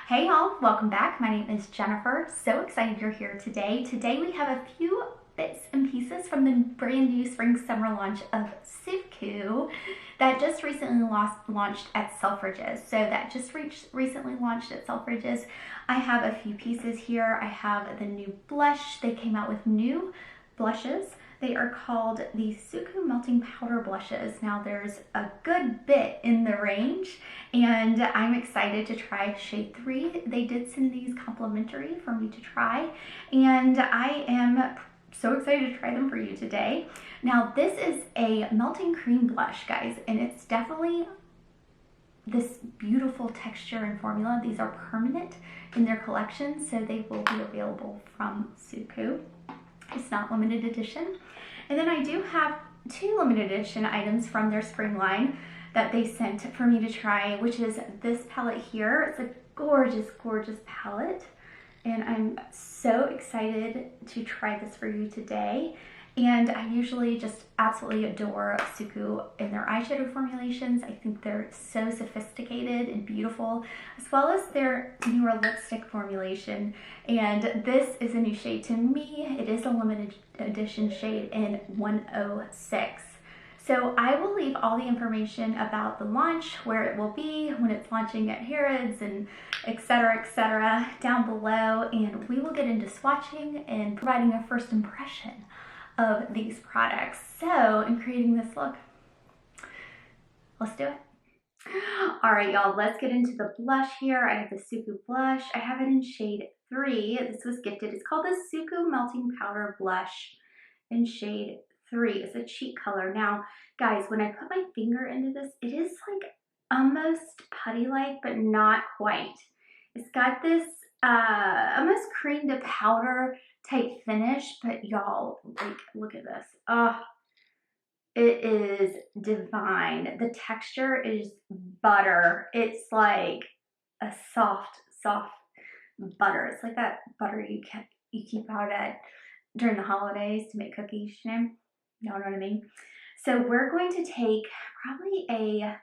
Hey y'all, welcome back. My name is Jennifer. So excited you're here today. Today we have a few bits and pieces from the brand new spring summer launch of Suqqu that just recently launched at Selfridges. So that just recently launched at Selfridges. I have a few pieces here. I have the new blush. They came out with new blushes. They are called the Suqqu Melting Powder Blushes. Now there's a good bit in the range and I'm excited to try shade 3. They did send these complimentary for me to try and I am so excited to try them for you today. Now this is a melting cream blush, guys, and it's definitely this beautiful texture and formula. These are permanent in their collection, so they will be available from Suqqu. It's not limited edition. And then I do have 2 limited edition items from their spring line that they sent for me to try, which is this palette here. It's a gorgeous, gorgeous palette. And I'm so excited to try this for you today. And I usually just absolutely adore Suqqu in their eyeshadow formulations. I think they're so sophisticated and beautiful, as well as their newer lipstick formulation. And this is a new shade to me. It is a limited edition shade in 106. So I will leave all the information about the launch, where it will be, when it's launching at Harrods, and etc., down below. And we will get into swatching and providing a first impression of these products. So in creating this look, let's do it. All right, y'all, let's get into the blush here. I have the Suqqu blush. I have it in shade 3. This was gifted. It's called the Suqqu Melting Powder Blush in shade 3. It's a cheek color. Now, guys, when I put my finger into this, it is like almost putty-like, but not quite. It's got this almost cream to powder type finish, but y'all, like, look at this. It is divine. The texture is butter. It's like a soft butter. It's like that butter you keep out at during the holidays to make cookies, you know? Y'all know what I mean? So we're going to take probably a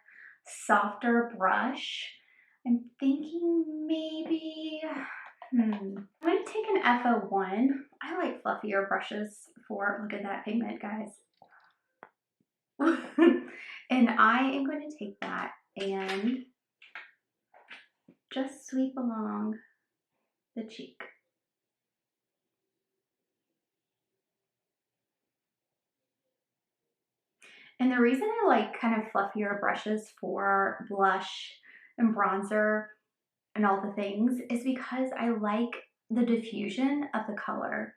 softer brush. I'm thinking maybe, I'm going to take an F01. I like fluffier brushes for, look at that pigment, guys. And I am going to take that and just sweep along the cheek. And the reason I like kind of fluffier brushes for blush and bronzer and all the things is because I like the diffusion of the color.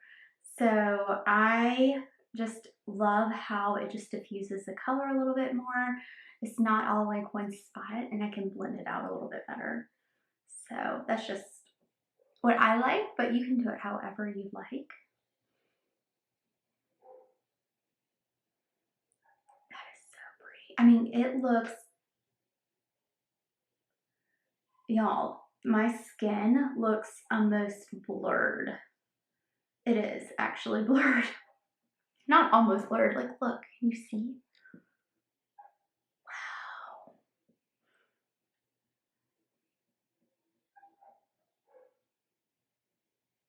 So I just love how it just diffuses the color a little bit more. It's not all like one spot, and I can blend it out a little bit better. So that's just what I like, but you can do it however you like. That is so pretty. I mean, it looks, y'all, my skin looks almost blurred. It is actually blurred. Not almost blurred, like, look, can you see?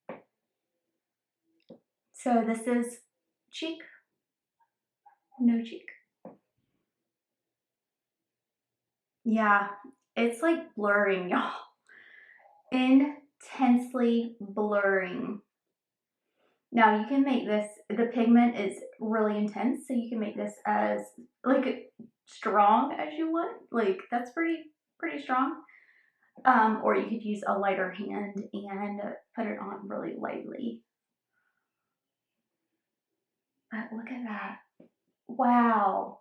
Wow. So this is cheek, no cheek. Yeah, it's like blurring, y'all. Intensely blurring. Now you can make this, the pigment is really intense, so you can make this as like strong as you want. Like that's pretty strong. Or you could use a lighter hand and put it on really lightly. But look at that. Wow.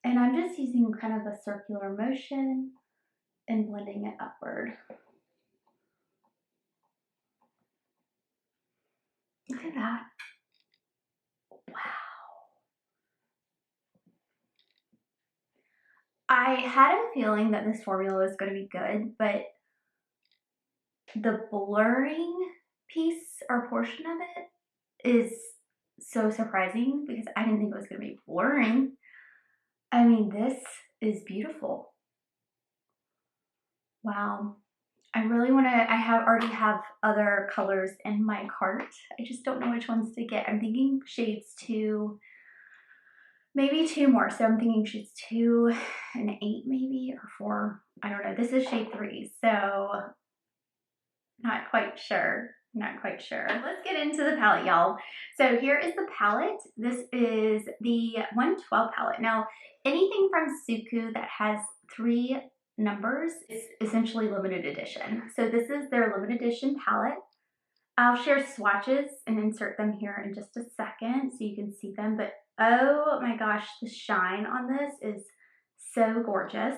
And I'm just using kind of a circular motion and blending it upward. Look at that. Wow. I had a feeling that this formula was going to be good, but the blurring piece or portion of it is so surprising because I didn't think it was going to be blurring. I mean, this is beautiful. Wow. I really want to, already have other colors in my cart. I just don't know which ones to get. I'm thinking shades 2, maybe 2 more. So I'm thinking shades 2 and 8 maybe, or 4. I don't know. This is shade 3, so not quite sure. Not quite sure. Let's get into the palette, y'all. So here is the palette. This is the 112 palette. Now, anything from Suqqu that has 3 numbers is essentially limited edition. So this is their limited edition palette. I'll share swatches and insert them here in just a second so you can see them. But oh my gosh, the shine on this is so gorgeous.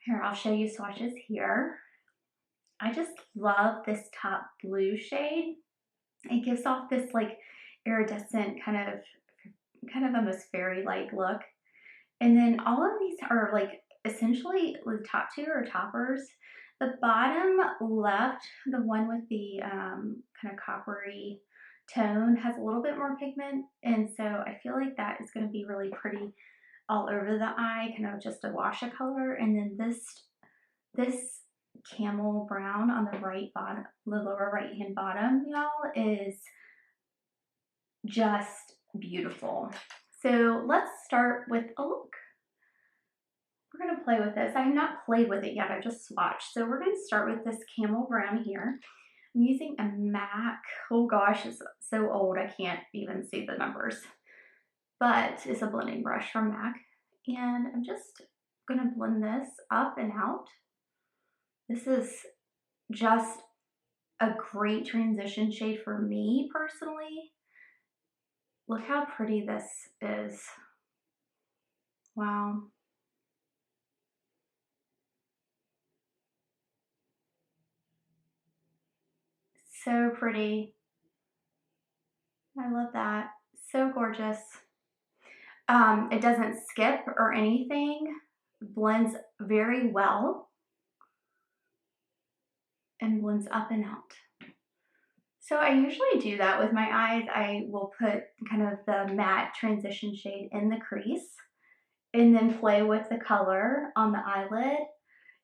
Here, I'll show you swatches here. I just love this top blue shade. It gives off this like iridescent kind of almost fairy-like look. And then all of these are like essentially the top 2 are toppers. The bottom left, the one with the kind of coppery tone, has a little bit more pigment. And so I feel like that is going to be really pretty all over the eye, kind of just a wash of color. And then this camel brown on the right bottom, the lower right hand bottom, y'all, is just beautiful. So let's start with a look. We're going to play with this. I have not played with it yet. I just swatched. So we're going to start with this camel brown here. I'm using a MAC. Oh gosh, it's so old I can't even see the numbers. But it's a blending brush from MAC. And I'm just going to blend this up and out. This is just a great transition shade for me personally. Look how pretty this is. Wow. So pretty. I love that. So gorgeous. It doesn't skip or anything. Blends very well. And blends up and out. So I usually do that with my eyes. I will put kind of the matte transition shade in the crease and then play with the color on the eyelid,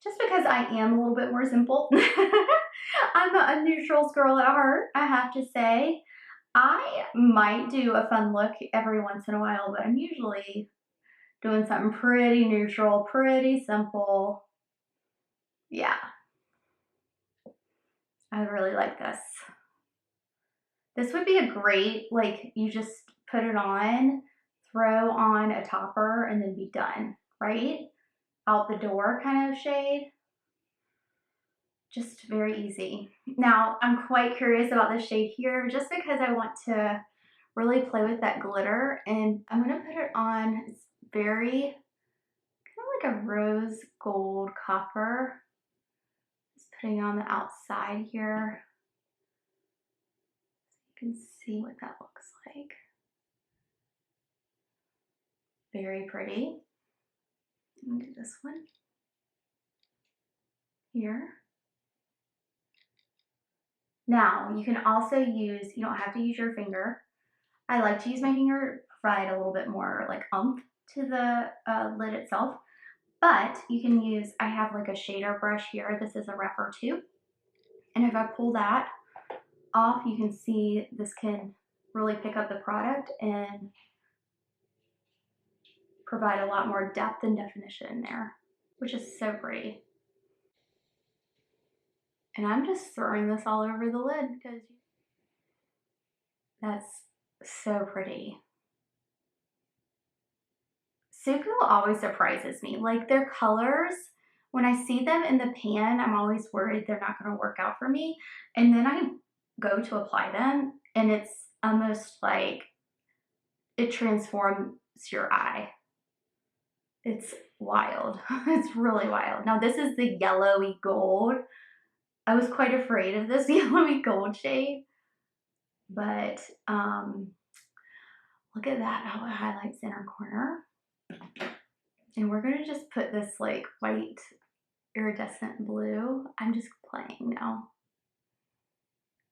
just because I am a little bit more simple. I'm a neutrals girl at heart, I have to say. I might do a fun look every once in a while, but I'm usually doing something pretty neutral, pretty simple. Yeah. I really like this. This would be a great, like, you just put it on, throw on a topper, and then be done, right? Out the door kind of shade. Just very easy. Now, I'm quite curious about this shade here, just because I want to really play with that glitter, and I'm going to put it on. It's very, kind of like a rose gold copper. Just putting it on the outside here. You can see what that looks like. Very pretty. I'm gonna do this one here. Now, you can also use, you don't have to use your finger. I like to use my finger to provide a little bit more like oomph to the lid itself. But you can use, I have like a shader brush here. This is a Rephr 2. And if I pull that off, you can see this can really pick up the product and provide a lot more depth and definition in there, which is so pretty. And I'm just throwing this all over the lid because that's so pretty. Suqqu always surprises me. Like their colors, when I see them in the pan, I'm always worried they're not going to work out for me. And then I go to apply them and it's almost like it transforms your eye. It's wild. It's really wild. Now this is the yellowy gold. I was quite afraid of this yellowy gold shade, but look at that, how it highlights inner corner. And we're gonna just put this like white iridescent blue. I'm just playing now.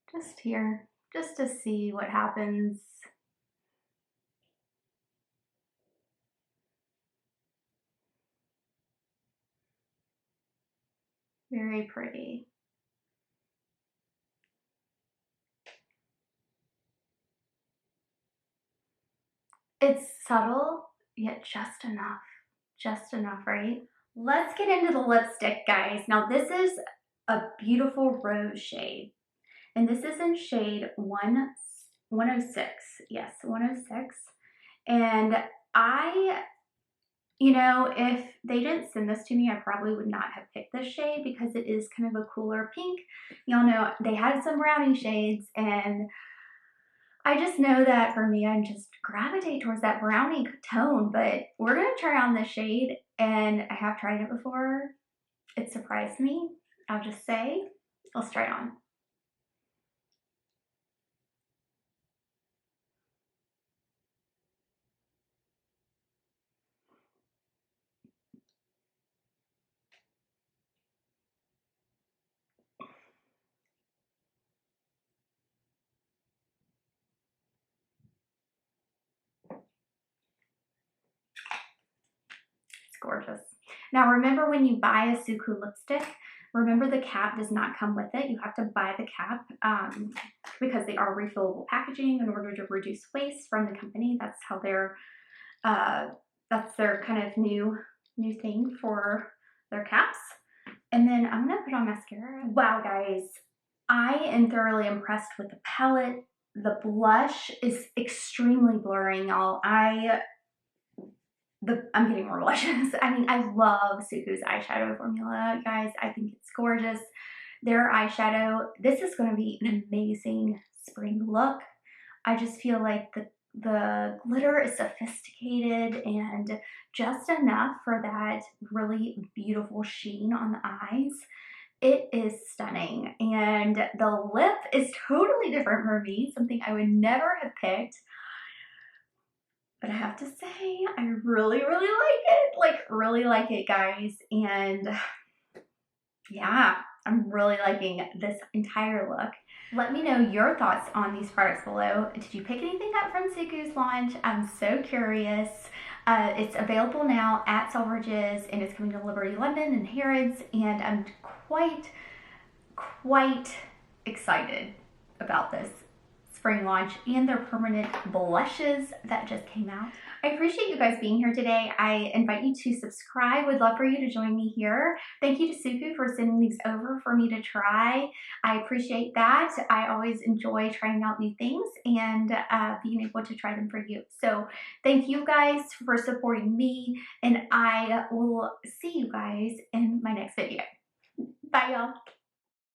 Just here, just to see what happens. Very pretty. It's subtle, yet just enough. Just enough, right? Let's get into the lipstick, guys. Now this is a beautiful rose shade. And this is in shade 106. Yes, 106. And if they didn't send this to me, I probably would not have picked this shade because it is kind of a cooler pink. Y'all know they had some brownie shades, and I just know that for me, I just gravitate towards that brownie tone, but we're gonna try on this shade, and I have tried it before. It surprised me, I'll just say. Let's try it on. It's gorgeous. Now remember, when you buy a Suqqu lipstick, remember the cap does not come with it. You have to buy the cap because they are refillable packaging in order to reduce waste from the company. That's how that's their kind of new thing for their caps. And then I'm gonna put on mascara. Wow, guys, I am thoroughly impressed with the palette. The blush is extremely blurring, y'all. I'm getting more blushes. I mean, I love Suqq's eyeshadow formula, guys. I think it's gorgeous. Their eyeshadow, this is going to be an amazing spring look. I just feel like the glitter is sophisticated and just enough for that really beautiful sheen on the eyes. It is stunning. And the lip is totally different for me, something I would never have picked. But I have to say, I really, really like it. Like, really like it, guys. And yeah, I'm really liking this entire look. Let me know your thoughts on these products below. Did you pick anything up from Suqq's launch? I'm so curious. It's available now at Selfridges, and it's coming to Liberty London and Harrods, and I'm quite excited about this spring launch and their permanent blushes that just came out. I appreciate you guys being here today. I invite you to subscribe. Would love for you to join me here. Thank you to Suqqu for sending these over for me to try. I appreciate that. I always enjoy trying out new things and being able to try them for you. So thank you guys for supporting me, and I will see you guys in my next video. Bye, y'all.